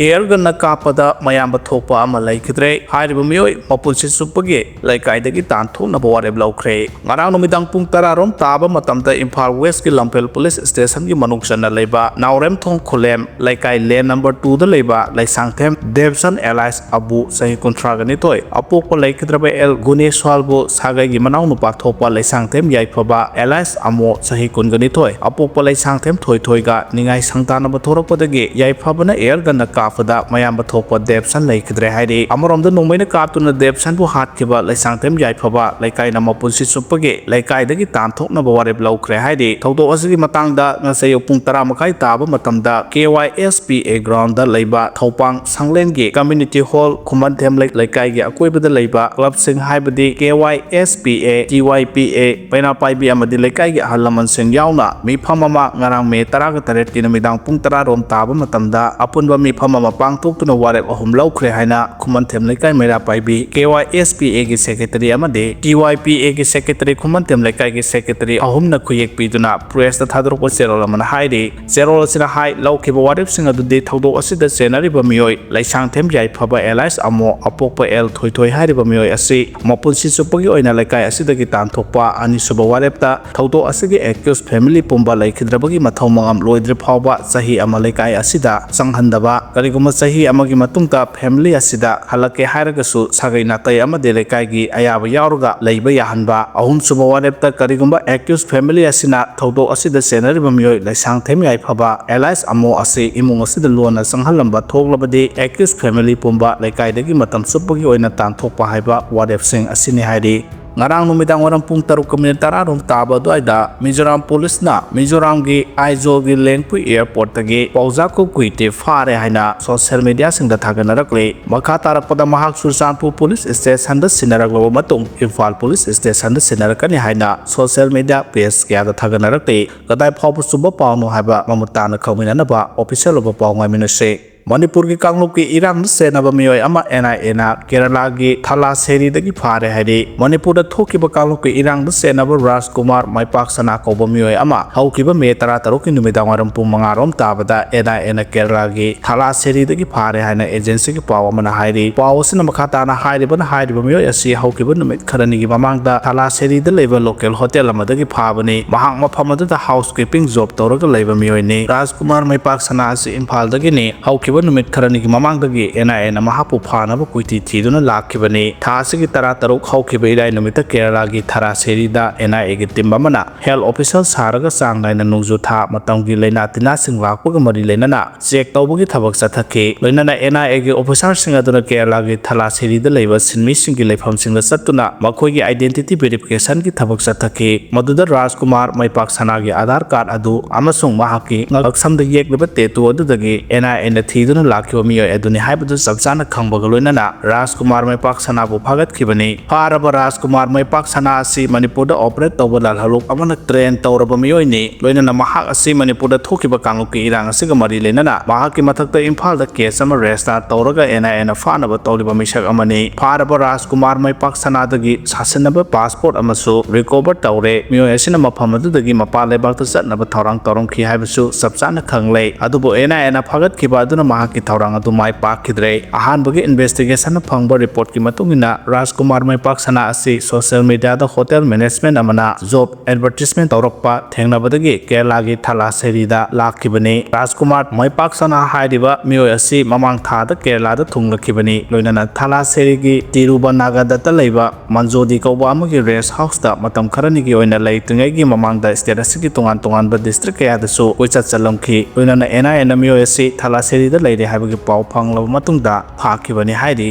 airgun कापदा mayamba थोपा अमा लैखिद्रे हारिबा मियोय मपुलसि सुपगे लैकाइदगी तानथोकनबा वारेब लौख्रे ngarang नुमिदांग पुंग 10 रोम ताबा मतमदा Imphal waste की लंपेल पुलिस स्टेशन की मनुक्सना लेबा नावरेम थोंग खुलेम लैकाइ लेन नंबर 2 दा लेबा लैसांगथेम देवसन एलाइस अबु सही कुंट्रागनि तोय अपोप लैखिद्रबा एल गुनेश्वालबु सागाइगी मनाव नुपा थोपा लैसांगथेम याइफबा एलाइस अमो सही कुनगनि तोय अपोप लैसांगथेम थोय थोयगा निगाइ संतानबा थोरकपदगी याइफबना एयरगन काफदा mayamba थोपा देवसन लैखिद्रे हाइरि अमरोमदा नोंमैना कापतुना देवसनबु हातखिबा लैसांगथेम याइफबा लैकाइना मपुलसि सुपगे लैकाइदगी तानथोकनबा वारेब लौख्रे हाइरि थौदो असगी मतंगदा ngasai पुंग 10 मखाइ ताबा मतमदा KYSPA ग्राउंड दा लैबा थौपांग सांगलेनगी कम्युनिटी हॉल खुमनथेम लैकाइगी अकोइबदा लैबा क्लब सिंग हाइबदी KYSPA TYPA पैना पाइबी अमदी लैकाइगी अहलमन सिंग यावना मिफम अमा ngarang मे 13 की नमिदांग पुंग 10 रोम ताबा मतमदा अपुनबा मिफम अमा पांगथोकतुना वारेब अहुम लौख्रे हाइना खुमनथेम लैकाइ मेरा पाइबी KYSPA की सेक्रेटरी अमदे TYPA की सेक्रेटरी खुमनथेम लैकाइगी सेक्रेटरी अहुमना खुयेक पीदुना प्रेस दा थादरपो सेरोल अमना हाइरि सेरोल सिना हाइ लौखिबा वारेब सिंग अदुदि थौदो असिदा सेनारिबा मियोय लैसांगथेम याइफबा एलाइस अमो अपोकपा एल थोयथोय हाइरिबा मियोय असि मपुलसि सुपगी ओइना लैकाइ असिदगी तानथोकपा अनिसुबा वारेबता थौदो असिगी एक्यूज फैमिली पुंबा लैखिद्रबगी मथौ मंगम लोइद्रि फावबा सही अमा लैकाइ असिदा संहंदबा करिगुमा सही अमगी मतुंगता फैमिली असिदा हलके हाइरगसु सागै नातै अमदे लैकाइगी अयाबा यावरगा लैबा याहनबा अहुम सुबा वारेबता करिगुमा एक्यूज फैमिली असिना थौदो असिदा सेनारिबा मियोय लैसांगथेम याइफबा एलाइस अमो असि इमुंग असिदा लोना संहलंबा थोकलबदि एक्यूज फैमिली पुंबा लैकाइदगी मतम सुपगी ओइना तानथोकपा हाइबा वारेब सिंग असिनि हाइरि ngarang numidang waram pung 10 rom taba doida Mizoram police na Mizoram gi Aizawl gi Lengpui airport tagi Paojakhup Guite Phare haina social media singda thaganarakle makha tarakpada mahak Sursanpur police station da sinaraklo matung Imphal police station da sinarakani haina social media page kya da thaganarakle kadai phawbu suba pawno haiba mamutana khawmina ba official oba pawngai minase Manipur की कांगलुप की इरांग सेनाब मियोय अमा NIA ना केरला की थालासेरी दगी फारे हाइरि मणिपुर दा थोकिबा कांगलुप की इरांग सेनाब राजकुमार माइपाक सना कोबा मियोय अमा हौकिबा मे 13 की नुमिदांग वारम पुंग 5 रोम ताबदा NIA ना केरला की थालासेरी दगी फारे हाइना एजेंसी की पाव अमना हाइरि पाव सिना मखाताना हाइरिबा मियोय असि हौकिबा नुमित खरनी की ममांगदा थालासेरी दा लेबा लोकल होटल अमदगी फाबनी महांग मफमददा हाउसकीपिंग जॉब तौरगा लेबा मियोयनी राजकुमार माइपाक सना असि इम्फाल दगिनी हौकिबा नुमित खरनी की ममांगदगी NIA ना महापु फानबा कुइति थीदुना लाखिबनी थासिगी 13 हौकिबा इराय नुमित केरला की थालासेरी दा NIA की टीम अमना हेल्थ ऑफिसर सारगा सांगनायना नुजु था मतंगी लेना तिना सिंग लाखपगा मरि लेना चेक तौबगी थबक सथके लोइनाना NIA की ऑफिसर सिंग अदुना केरला की थालासेरी दा लेबा सिनमी सिंग की लेफम सिंग सत्तुना मखोगी आइडेंटिटी वेरिफिकेशन की थबक सथके मदुदा राजकुमार माइपाक सना की आधार कार्ड अदु अमसुंग महाकी ngaksamda yekleba tetu adudagi NIA na थीदुना लाखिबा मियोय अदुनि हाइबदु सबजाना खंबगा लोइनाना राजकुमार माइपाक सनाबु फागतखिबनी फारबा राजकुमार माइपाक सना असि मणिपुरदा ऑपरेट तौबा लालहलुक अमना ट्रेन तौरबा मियोयनि लोइनाना महाक असि मणिपुरदा थोकिबा कांगलुक की इरांग असिगा मरि लेनाना महाकी मथक्ता इम्फालदा केस अमा रेस्टा तौरगा NIA ना फानबा तौलिबा मिसक अमनि फारबा राजकुमार माइपाक सनादगी सासनबा पासपोर्ट अमसु रिकवर तौरे मियोय असिना मफमदुदगी मपा लेबाकता चटनबा थौरांग तौरंखि हाइबसु सबजाना खंगले अदुबो NIA ना फागतखिबा अदुना महाकी थौरांग अदु माइ पाखिद्रे अहानबगी इन्वेस्टिगेशन फंगबा रिपोर्ट की मतुंगिना राजकुमार माइपाक सना असि सोशल मीडिया दा होटल मैनेजमेंट अमना जॉब एडवर्टाइजमेंट तौरकपा थेंगनबदगी केरला की थालासेरी दा लाखिबनी राजकुमार माइपाक सना हाइरिबा मियोय असि ममांग थादा केरला दा थुंगलखिबनी लोइनाना थालासेरी की तिरुवनागादा लैबा मंजोदी कौबा अमगी रेस्ट हाउस दा मतम खरनी की ओइना लैतुंगैगी ममांगदा स्टेट असि तोंगान तोंगानबा डिस्ट्रिक्ट कयादसु कोइचा चलमखि लोइनाना NIA ना मियोय असि थालासेरी दा लैरे हाइबगी पाव फंगलब मतुंगदा फाखिबनी हाइरि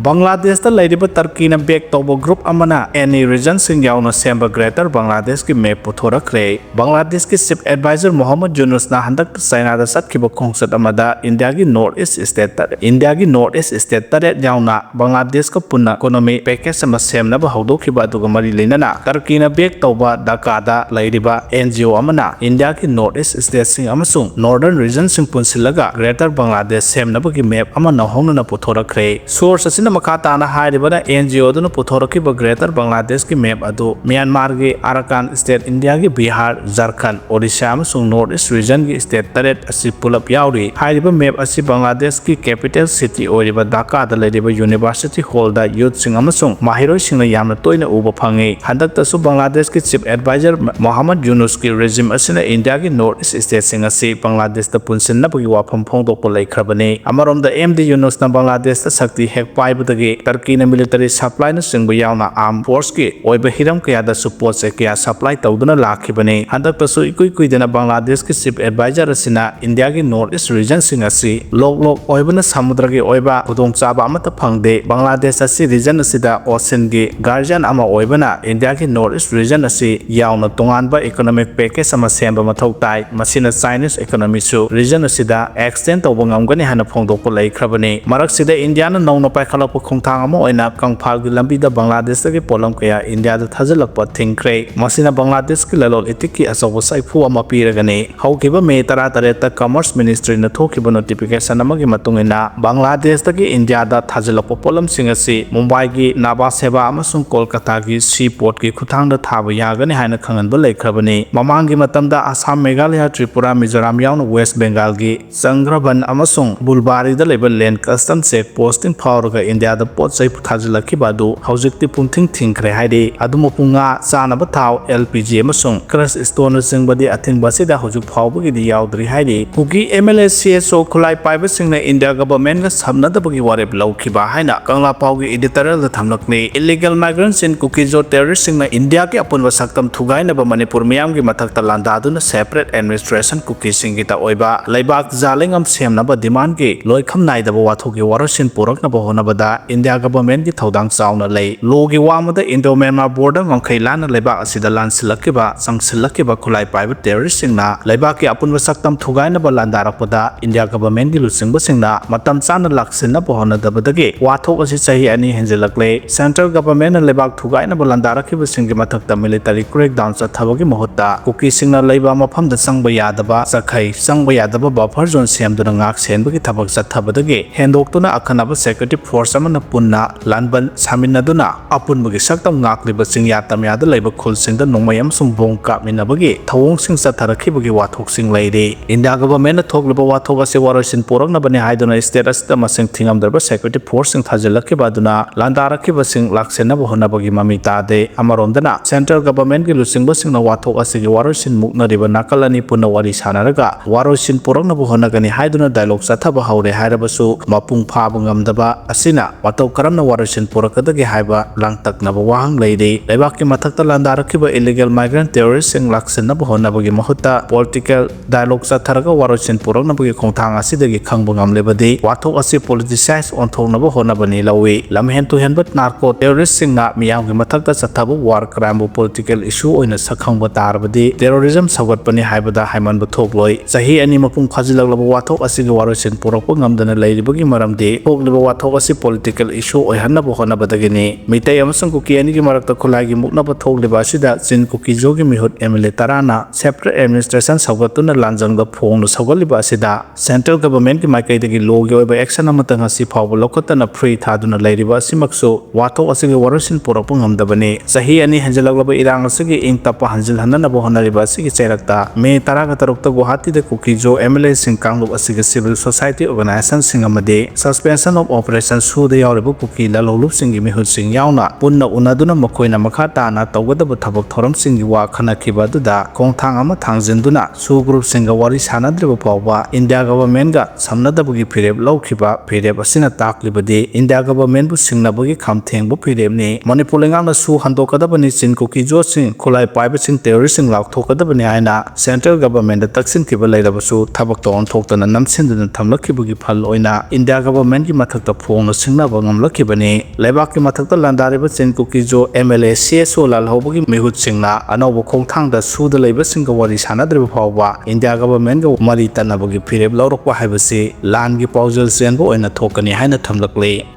बांग्लादेश दा लैरिबा टर्की ना बेक तौबा ग्रुप अमना एनी रीजन सिंग यावना सेंबा ग्रेटर बांग्लादेश की मैप पुथोरखरे बांग्लादेश की चीफ एडवाइजर मोहम्मद यूनुस ना हंदक चाइना दा सतखिबा खोंगसत अमदा इंडिया की नॉर्थ ईस्ट स्टेट तरे यावना बांग्लादेश का पुन्ना इकोनॉमी पैकेज अमा सेमनबा हौदोखिबा अदुगा मरि लेनाना टर्की ना बेक तौबा ढाका लैरिबा NGO अमना इंडिया की नॉर्थ ईस्ट स्टेट सिंग अमसुंग नॉर्दर्न रीजन सिंग पुनसिलगा ग्रेटर बांग्लादेश सेमनबा की मैप अमा नहौनना पुथोरखरे source asina makha tana hairibana NGO duna puthorkiba Greater Bangladesh ki map adu Myanmar gi Arakan State India gi Bihar Jharkhand Odisha amasung North East region gi state taret asi pulap yauri hairiba map asi Bangladesh ki capital city oiriba Dhaka da leriba University Hall da youth sing amasung mahiroi singna yamna toina uba phangi handakta su Bangladesh ki chief advisor Mohammad Yunus ki regime asina India ki North East state sing asi Bangladesh da punsinna bagi wafam phongdokpa laikhrabani amarom da MD Yunus na Bangladesh da sakti hek paibadagi Turkey na military supply na singba yauna armed force ki oiba hiram kaya da support se kaya supply tawduna lakhibani handakta su ikui kuidana Bangladesh ki chief advisor asina India ki North East region sing asi lok oibana samudra ki oiba khudong chaba amata phangde Bangladesh asi region asida ocean ki guardian ama oibana India ki North East region asi yauna tonganba economic package ama semba mathau tai masina Chinese economy su region asida extend tawba ngamgani hana phongdokpa laikhrabani marak sida India na nongna paikhalakpa khongthang ama oina kangphal gi lambi da Bangladesh gi polam kaya India da thajalakpa thingkhre masina Bangladesh ki lalol etik ki asawa saifu ama piragani haukiba May 13 ta commerce ministry na thokiba notification ama gi matungina Bangladesh da gi India da thajalakpa polam singasi Mumbai gi Naba Seva amasung Kolkata gi seaport gi khuthang da thaba yagani haina khanganba laikhrabani mamangi matamda Assam Meghalaya Tripura Mizoram yauna West Bengal gi Sangraban amasung Bulbari da leba land custom check posting phawraga India da pot chai thajilakhiba du haujikti pumthing thingkhre haidi adumopunga chanaba thaw LPG amasung crush stone singbadi athingba sida hojuk phawbagi di yaudri haidi Kuki MLA CSO khulai paiba singna India government ga samnadabagi warep laukhiba haina Kangla Pawgi editorial da thamlakni illegal migrants in Kuki jo terrorist singna India ki apunwa saktam thugainaba Manipur miyam gi mathakta landaduna separate administration Kuki singi ta oiba laibak jalengam semnaba demand gi loikham naidaba wathogi warasin puraknaba honabada India government gi thodang chauna lei logi wamada Indo-Myanmar border ngongkhai lana laibak asida lansilakiba sangsilakiba khulai private terrorist singna laibak ki apunwa saktam thugainaba landarakpada India government gi lusingba singna matam chana laksinna honadabadagi wathok asi chahi ani henjelakle central government na laibak thugainaba landarakiba singi mathakta military crackdown chathabagi mahutta Kuki singna laiba mafamda changba yadaba chakhai changba yadaba buffer zone semduna ngak senbagi thabak chathabadagi hendoktuna akhanaba security force amana punna lanban saminaduna apunbagi saktam ngakliba sing yatam yada laiba khulsingda nongmayam sum bong kapminabagi thawong sing chatharakibagi wathok sing leide India government na thokliba wathok ase warasin poraknabani haiduna state asida masing thingamdarba security force sing thajalakhiba aduna landarakiba sing laksenaba honabagi mami tade amaromdana central government gi lusingba singna wathok ase gi warasin muknariba nakalani punna wari sanaraga warasin poraknaba honagani haiduna dialogue chathaba haure hairabasu mapung phaba ngamdaba asina watau karamna warasin porakadagi haiba langtaknaba wahang leide leibak ki mathakta landarakiba illegal migrant terrorist sing laksenaba honabagi mahutta political dialogue chatharaga warasin poraknabagi khongthang asidagi khangba ngamlebadi wathok ase politicize onthongnaba honabani lawi lamhen to henbat narco terrorist singna miyamgi mathakta chathaba war crime political issue oina sakhangba tarbadi terrorism sagatpani haibada haimanba thokloi chahi ani mapung phajilaglaba wathok asigi warasin porakpa ngamdana leiribagi maramdi thokleba wathok asi political issue oihanaba honabadagini mitai amasang Kuki ani gi marakta khulagi muknaba thokleba asida chin Kuki jogi mihut MLA tarana separate administration sagatuna lanjangda phongnu sagaliba asida central government ki maikai logi oiba action amatang asi phawba lokotana free thaduna leiriba asimaksu wathok asigi warasin porakpa ngamdabani chahi ani henjalaglaba irang asigi ing tapa hanjil hananaba honariba asigi chairakta May 13 ta Guwahati da Kuki jo MLA sing kanglup asigi civil society organization sing amade suspension of operation su da yauriba Kuki lalolup singi mihut sing yauna punna unaduna makoina makha tana tawgadaba thabak thoram singi wa khanakhiba duda khongthang ama thangjinduna su group singa wari sanadriba pawba India government ga samnadabagi phireb laukhiba phireb asina taklibadi India government bu singnabagi khamtheng bu phireb ni Manipur lengang na su handokadabani chin Kuki jo sing khulai paiba sing terrorist sing laukthokadabani aina central government da taksin kiba leirabasu thabak ton thoktana namsinduna thamlakhibagi phal oina India government ki mathakta phongna singnaba ngamlakhibani leibak ki mathakta landariba chin Kuki jo MLA CSO lalhobagi mihut singna anoba khongthangda suda leiba singa wari sanadriba phawba India government ga mari tanabagi phireb laurokwa haibasi lan gi paujal senbo oina thokani haina thamlakle